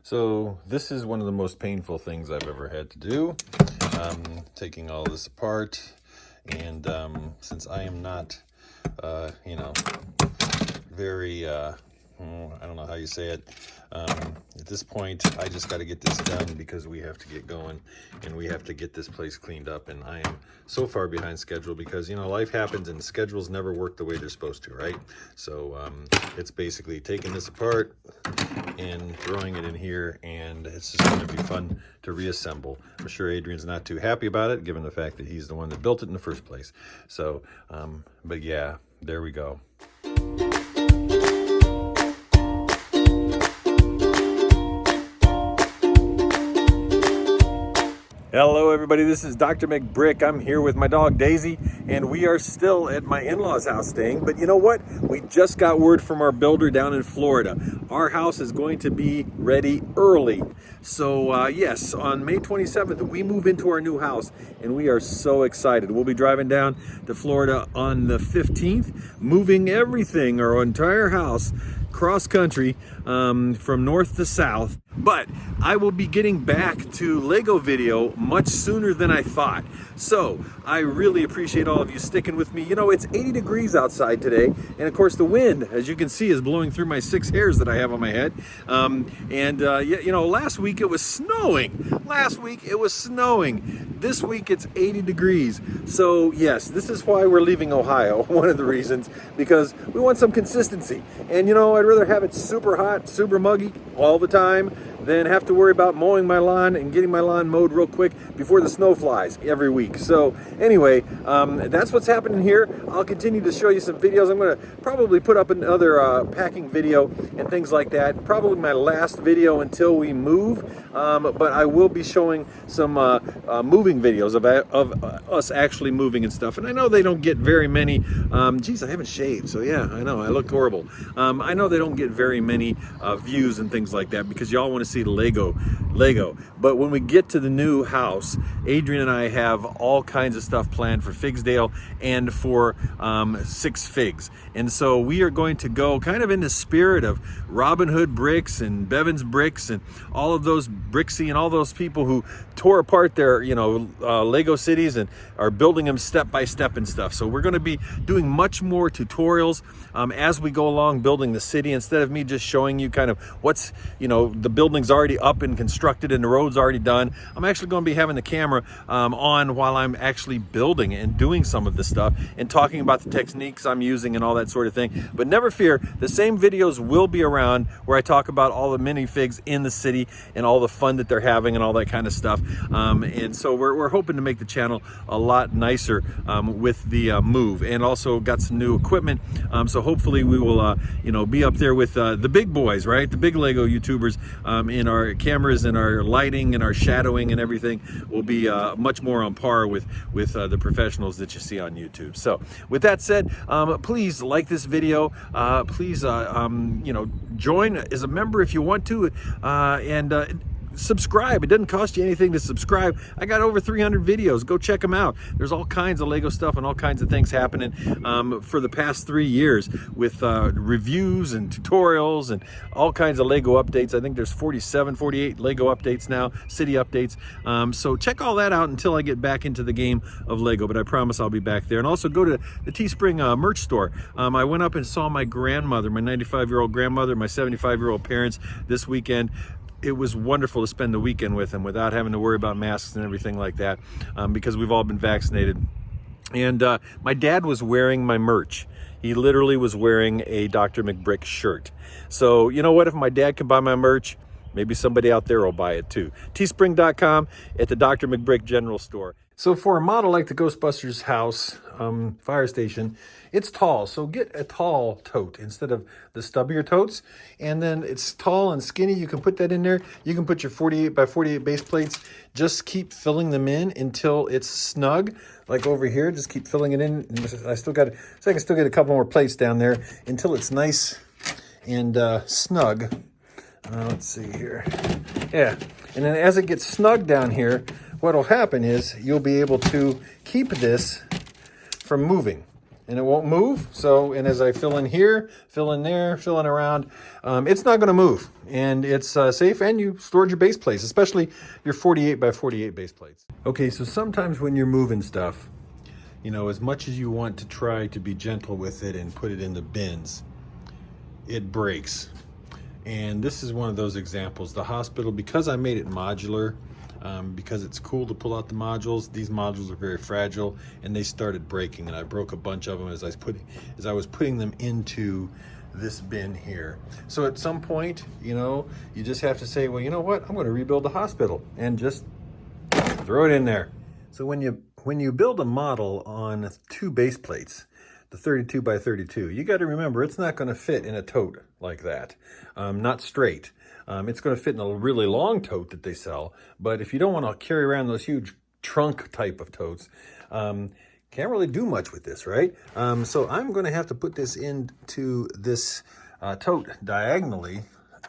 So this is one of the most painful things I've ever had to do, taking all this apart. And since I am not, very, I don't know how you say it, at this point, I just got to get this done because we have to get going and we have to get this place cleaned up. And I am so far behind schedule because, life happens and schedules never work the way they're supposed to, right? So it's basically taking this apart and throwing it in here, and it's just going to be fun to reassemble. I'm sure Adrian's not too happy about it, given the fact that he's the one that built it in the first place. So, but yeah, there we go. Hello everybody, this is Drmcbrick. I'm here with my dog Daisy, and we are still at my in-laws' house staying. But you know what? We just got word from our builder down in Florida. Our house is going to be ready early. So yes, on May 27th, we move into our new house, and we are so excited. We'll be driving down to Florida on the 15th, moving everything, our entire house, cross country, from north to south. But I will be getting back to Lego video much sooner than I thought. So I really appreciate all of you sticking with me. It's 80 degrees outside today, and of course the wind, as you can see, is blowing through my 6 hairs that I have on my head. Last week it was snowing. This week it's 80 degrees. So yes, this is why we're leaving Ohio. One of the reasons, because we want some consistency. And I'd rather have it super hot, super muggy all the time than have to worry about mowing my lawn and getting my lawn mowed real quick before the snow flies every week. So anyway, that's what's happening here. I'll continue to show you some videos. I'm going to probably put up another packing video and things like that. Probably my last video until we move. But I will be showing some moving videos of us actually moving and stuff. And I know they don't get very many. Geez, I haven't shaved, so yeah, I know I look horrible. I know they don't get very many views and things like that because y'all want to see the Lego. But when we get to the new house, Adrian and I have all kinds of stuff planned for Figsdale and for Six Figs. And so we are going to go kind of in the spirit of Robin Hood Bricks and Bevan's Bricks and all of those Bricksy and all those people who tore apart their Lego cities and are building them step by step and stuff. So we're going to be doing much more tutorials as we go along building the city, instead of me just showing you kind of what's the building's already up and constructed and the road's already done. I'm actually going to be having the camera on while I'm actually building and doing some of this stuff and talking about the techniques I'm using and all that sort of thing. But never fear, the same videos will be around where I talk about all the minifigs in the city and all the fun that they're having and all that kind of stuff. And so we're hoping to make the channel a lot nicer with the move, and also got some new equipment. So hopefully we will be up there with the big boys, right? The big Lego YouTubers, in our cameras and our lighting and our shadowing and everything will be much more on par with the professionals that you see on YouTube. So with that said, please like this video. Please join as a member if you want to, and subscribe. It doesn't cost you anything to subscribe. I got over 300 videos. Go check them out. There's all kinds of Lego stuff and all kinds of things happening for the past 3 years with reviews and tutorials and all kinds of Lego updates. I think there's 48 Lego updates now, city updates. So check all that out until I get back into the game of Lego, but I promise I'll be back there. And also go to the Teespring merch store. I went up and saw my grandmother, my 95-year-old grandmother, my 75-year-old parents this weekend. It was wonderful to spend the weekend with them without having to worry about masks and everything like that, because we've all been vaccinated. And my dad was wearing my merch. He literally was wearing a Drmcbrick shirt. So you know what? If my dad can buy my merch, maybe somebody out there will buy it too. Teespring.com at the Drmcbrick General Store. So for a model like the Ghostbusters house fire station, it's tall. So get a tall tote instead of the stubbier totes. And then it's tall and skinny. You can put that in there. You can put your 48 by 48 base plates. Just keep filling them in until it's snug. Like over here, just keep filling it in. I can still get a couple more plates down there until it's nice and snug. Let's see here. Yeah. And then as it gets snug down here, what'll happen is you'll be able to keep this from moving. and it won't move. So, and as I fill in here, fill in there, fill in around, it's not going to move, and it's safe, and you stored your base plates, especially your 48 by 48 base plates. Okay, so sometimes when you're moving stuff, you know, as much as you want to try to be gentle with it and put it in the bins, it breaks. And this is one of those examples. The hospital, because I made it modular, because it's cool to pull out the modules, these modules are very fragile, and they started breaking, and I broke a bunch of them as I was putting them into this bin here. So at some point, you know, you just have to say, well, you know what, I'm going to rebuild the hospital, and just throw it in there. So when you build a model on 2 base plates, the 32 by 32, you got to remember it's not going to fit in a tote like that, not straight. It's going to fit in a really long tote that they sell, but if you don't want to carry around those huge trunk type of totes, can't really do much with this, right? So I'm going to have to put this into this tote diagonally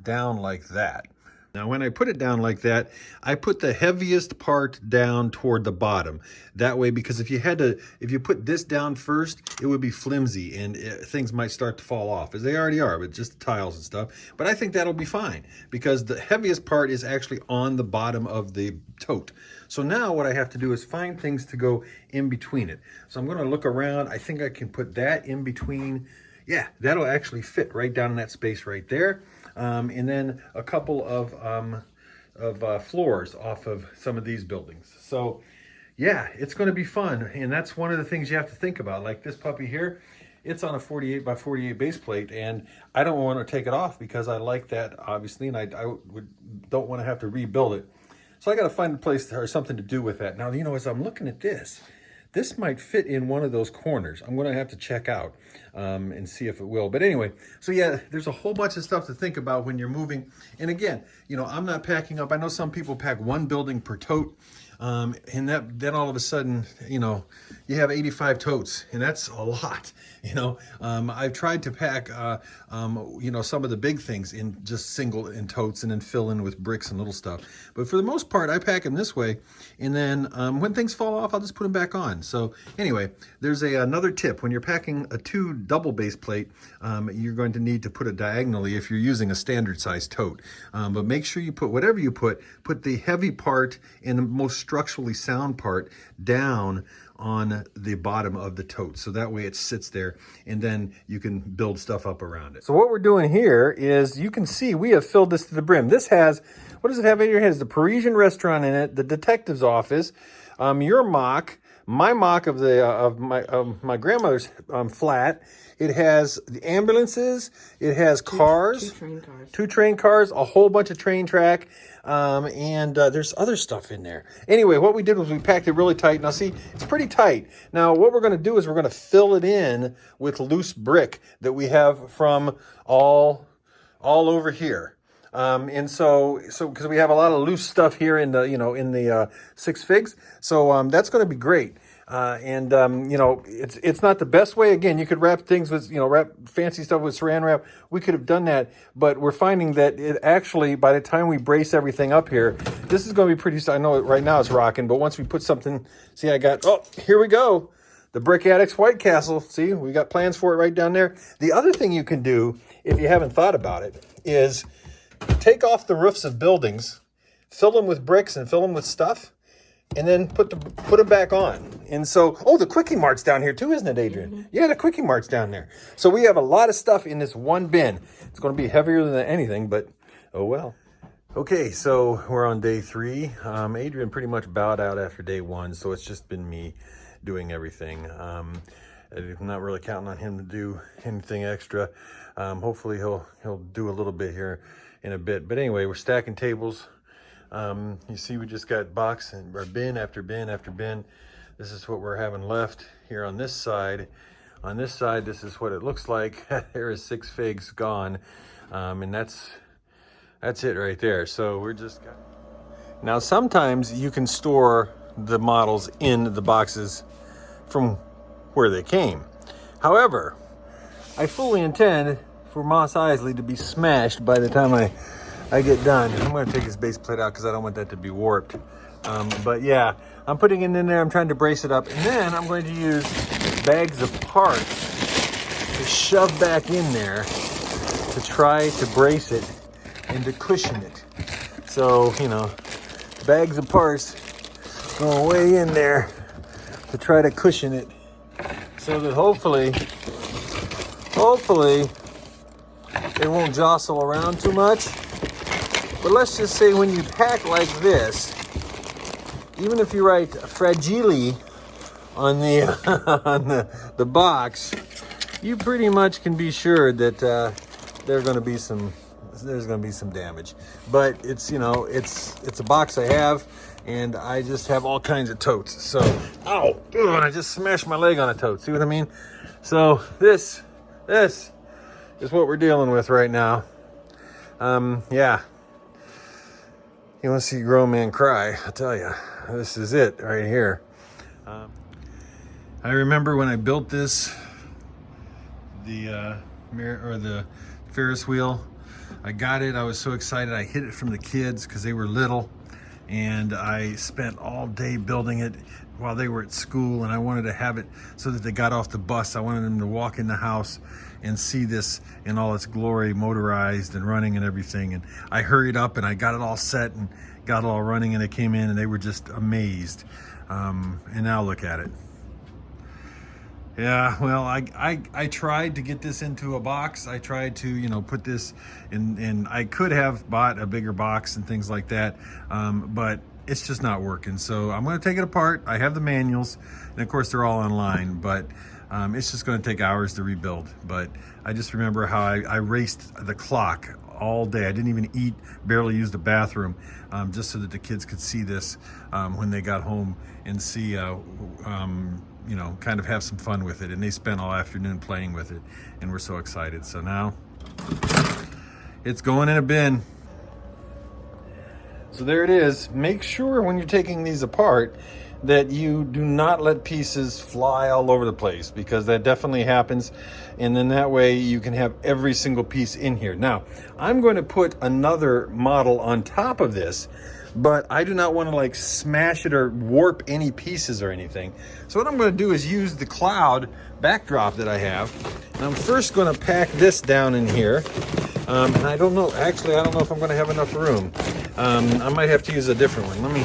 down like that. Now, when I put it down like that, I put the heaviest part down toward the bottom. That way, because if you put this down first, it would be flimsy and things might start to fall off, as they already are, but just the tiles and stuff. But I think that'll be fine, because the heaviest part is actually on the bottom of the tote. So now what I have to do is find things to go in between it. So I'm going to look around. I think I can put that in between. Yeah, that'll actually fit right down in that space right there. And then a couple of floors off of some of these buildings. So yeah, it's going to be fun. And that's one of the things you have to think about. Like this puppy here, it's on a 48 by 48 base plate, and I don't want to take it off because I like that, obviously, and I don't want to have to rebuild it. So I got to find a place or something to do with that. Now, you know, as I'm looking at this might fit in one of those corners. I'm going to have to check out and see if it will. But anyway, so yeah, there's a whole bunch of stuff to think about when you're moving. And again, you know, I'm not packing up. I know some people pack 1 building per tote. And then all of a sudden, you know, you have 85 totes, and that's a lot. You know, I've tried to pack, you know, some of the big things in just in totes, and then fill in with bricks and little stuff. But for the most part, I pack them this way, and then when things fall off, I'll just put them back on. So anyway, there's another tip. When you're packing a 2 double base plate, you're going to need to put it diagonally if you're using a standard size tote. But make sure you put whatever you put the heavy part and the most structurally sound part down on the bottom of the tote, so that way it sits there, and then you can build stuff up around it. So what we're doing here is, you can see we have filled this to the brim. This has, what does it have in your head? It's the Parisian restaurant in it, the detective's office, your mock, my mock of my grandmother's flat. It has the ambulances. It has cars, 2 train cars, a whole bunch of train track, and there's other stuff in there. Anyway, what we did was we packed it really tight. Now see, it's pretty tight. Now what we're going to do is we're going to fill it in with loose brick that we have from all over here. And so because we have a lot of loose stuff here in the, you know, in the 6 figs. So that's going to be great. You know, it's not the best way. Again, you could wrap things with, you know, wrap fancy stuff with saran wrap. We could have done that, but we're finding that it actually, by the time we brace everything up here, this is going to be pretty, I know right now it's rocking, but once we put something, see, here we go. The Brick Addicts White Castle. See, we got plans for it right down there. The other thing you can do, if you haven't thought about it, is take off the roofs of buildings, fill them with bricks and fill them with stuff, and then put them back on. And so, the Quickie Mart's down here too, isn't it, Adrian? Mm-hmm. Yeah, the Quickie Mart's down there. So we have a lot of stuff in this one bin. It's going to be heavier than anything, but oh well. Okay, so we're on day 3. Adrian pretty much bowed out after day 1, so it's just been me doing everything. I'm not really counting on him to do anything extra. Hopefully he'll do a little bit here in a bit. But anyway, we're stacking tables. You see, we just got box or bin after bin after bin. This is what we're having left here on this side. On this side, this is what it looks like. There is 6 figs gone, and that's it right there. So we're just now. Sometimes you can store the models in the boxes from where they came. However, I fully intend for Moss Isley to be smashed by the time I get done. I'm going to take his base plate out because I don't want that to be warped. But yeah, I'm putting it in there. I'm trying to brace it up. And then I'm going to use bags of parts to shove back in there to try to brace it and to cushion it. So, you know, bags of parts going way in there to try to cushion it so that hopefully it won't jostle around too much. But let's just say when you pack like this, even if you write fragile on the on the box, you pretty much can be sure that there's going to be some damage. But it's, you know, it's a box I have, and I just have all kinds of totes. So, ow, and I just smashed my leg on a tote. See what I mean? So this is what we're dealing with right now. Yeah. You want to see a grown man cry? I tell you, this is it right here. I remember when I built this, the mirror or the Ferris wheel. I got it. I was so excited. I hid it from the kids because they were little, and I spent all day building it while they were at school, and I wanted to have it so that they got off the bus. I wanted them to walk in the house and see this in all its glory, motorized and running and everything. And I hurried up and I got it all set and got it all running, and they came in and they were just amazed. And now look at it. Yeah, well, I tried to get this into a box. I tried to, you know, put this in, and I could have bought a bigger box and things like that, but it's just not working. So I'm going to take it apart. I have the manuals, and of course they're all online, but it's just going to take hours to rebuild. But I just remember how I raced the clock all day. I didn't even eat, barely used the bathroom, just so that the kids could see this when they got home and see, you know, kind of have some fun with it. And they spent all afternoon playing with it, and we're so excited. So now it's going in a bin. So there it is. Make sure when you're taking these apart that you do not let pieces fly all over the place, because that definitely happens. And then that way you can have every single piece in here. Now, I'm going to put another model on top of this, but I do not want to like smash it or warp any pieces or anything. So what I'm going to do is use the cloud backdrop that I have. And I'm first going to pack this down in here. And I don't know, actually, I don't know if I'm going to have enough room. I might have to use a different one. Let me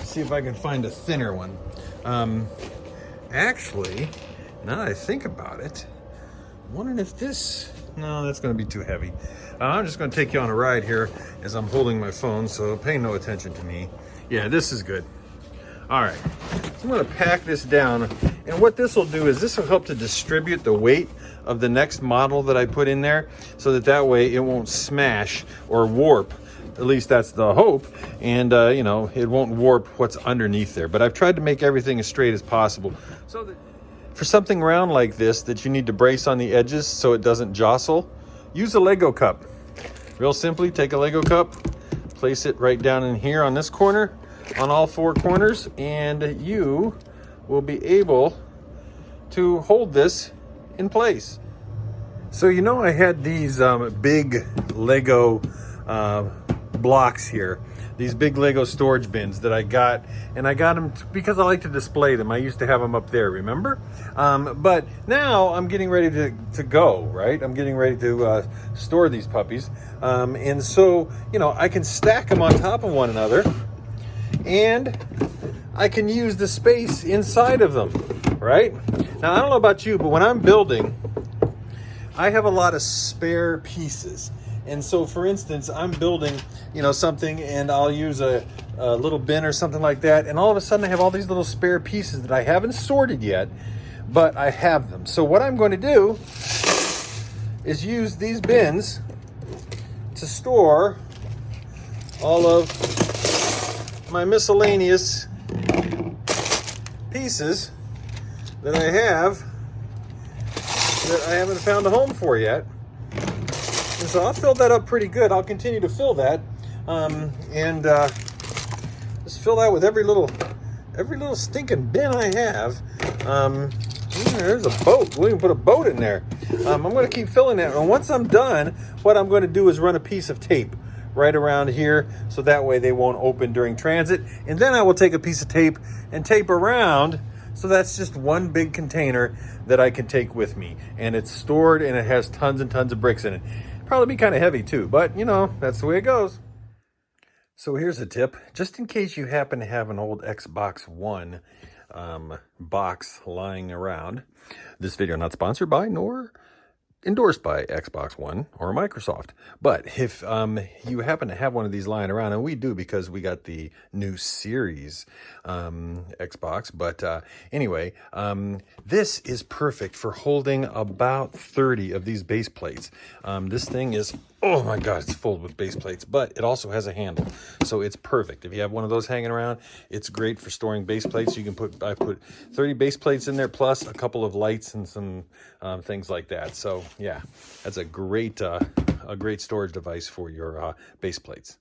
see if I can find a thinner one. Actually, now that I think about it, I'm wondering if this, no, that's going to be too heavy. I'm just going to take you on a ride here as I'm holding my phone, so pay no attention to me. Yeah, this is good. All right, so I'm going to pack this down, and what this will do is this will help to distribute the weight of the next model that I put in there, so that way it won't smash or warp. At least that's the hope. And, you know, it won't warp what's underneath there. But I've tried to make everything as straight as possible. So that for something round like this that you need to brace on the edges so it doesn't jostle, use a Lego cup. Real simply, take a Lego cup, place it right down in here on this corner, on all four corners, and you will be able to hold this in place. So, you know, I had these big Lego blocks here, these big Lego storage bins that I got, and I got them because I like to display them. I used to have them up there, remember? But now I'm getting ready to go, right? I'm getting ready to store these puppies. And so, you know, I can stack them on top of one another, and I can use the space inside of them, right? Now, I don't know about you, but when I'm building, I have a lot of spare pieces. And so, for instance, I'm building, you know, something, and I'll use a little bin or something like that, and all of a sudden I have all these little spare pieces that I haven't sorted yet, but I have them. So what I'm going to do is use these bins to store all of my miscellaneous pieces that I have that I haven't found a home for yet. And so I'll fill that up pretty good. I'll continue to fill that, and just fill that with every little stinking bin I have. There's a boat. We'll even put a boat in there. I'm going to keep filling that. And once I'm done, what I'm going to do is run a piece of tape right around here, so that way they won't open during transit. And then I will take a piece of tape and tape around So that's just one big container that I can take with me. And it's stored and it has tons and tons of bricks in it. Probably be kind of heavy too, but you know, that's the way it goes. So here's a tip, just in case you happen to have an old Xbox One box lying around. This video not sponsored by nor endorsed by Xbox One or Microsoft. But if you happen to have one of these lying around, and we do because we got the new Series Xbox, but anyway, this is perfect for holding about 30 of these base plates. This thing is, oh my God, it's full with base plates, but it also has a handle, so it's perfect. If you have one of those hanging around, it's great for storing base plates. You can I put 30 base plates in there, plus a couple of lights and some things like that. So yeah, that's a great storage device for your base plates.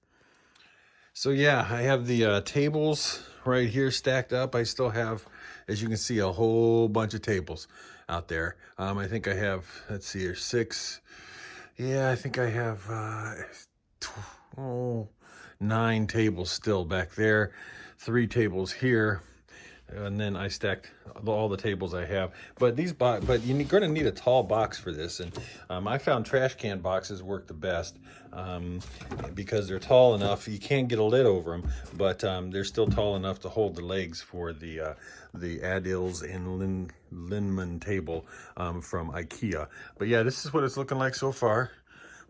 So yeah, I have the tables right here stacked up. I still have, as you can see, a whole bunch of tables out there. I think I have, let's see here, 6. Yeah, I think I have 9 tables still back there, 3 tables here, and then I stacked all the tables I have. But you're going to need a tall box for this, and I found trash can boxes work the best because they're tall enough. You can't get a lid over them, but they're still tall enough to hold the legs for the Adils and Linman table from IKEA. But yeah, this is what it's looking like so far.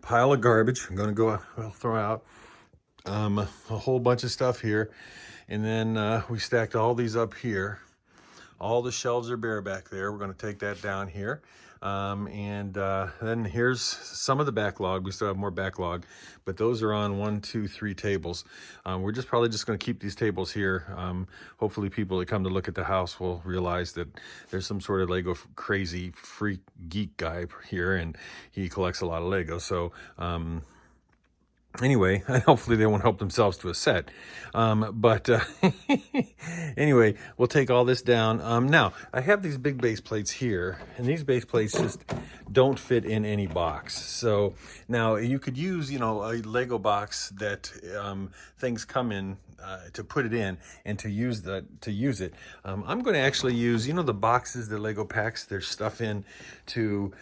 Pile of garbage. I'm gonna throw out a whole bunch of stuff here, and then we stacked all these up here. All the shelves are bare back there. We're going to take that down here. Then here's some of the backlog. We still have more backlog, but those are on 1, 2, 3 tables. We're probably just going to keep these tables here. Hopefully people that come to look at the house will realize that there's some sort of Lego crazy freak geek guy here, and he collects a lot of Lego. So, anyway, hopefully they won't help themselves to a set. Anyway, we'll take all this down. Now, I have these big base plates here, and these base plates just don't fit in any box. So now you could use, a Lego box that things come in to put it in and to use it. I'm going to actually use, the boxes that Lego packs their stuff in to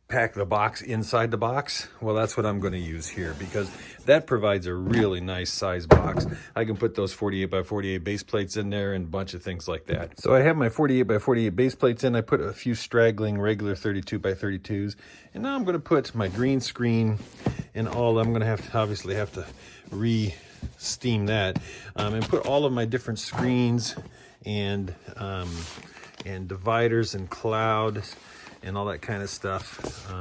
pack the box inside the box. Well, that's what I'm going to use here, because that provides a really nice size box. I can put those 48 by 48 base plates in there and a bunch of things like that. So I have my 48 by 48 base plates in. I put a few straggling regular 32 by 32s, and now I'm going to put my green screen and all. I'm going to obviously have to re-steam that and put all of my different screens and dividers and clouds and all that kind of stuff.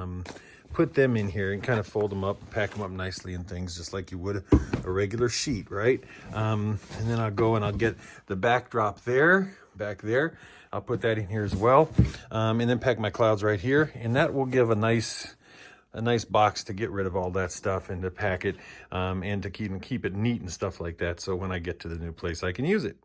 Put them in here and kind of fold them up, pack them up nicely and things, just like you would a regular sheet, right? And then I'll go and I'll get the backdrop back there. I'll put that in here as well. And then pack my clouds right here. And that will give a nice box to get rid of all that stuff and to pack it and to keep it neat and stuff like that. So when I get to the new place, I can use it.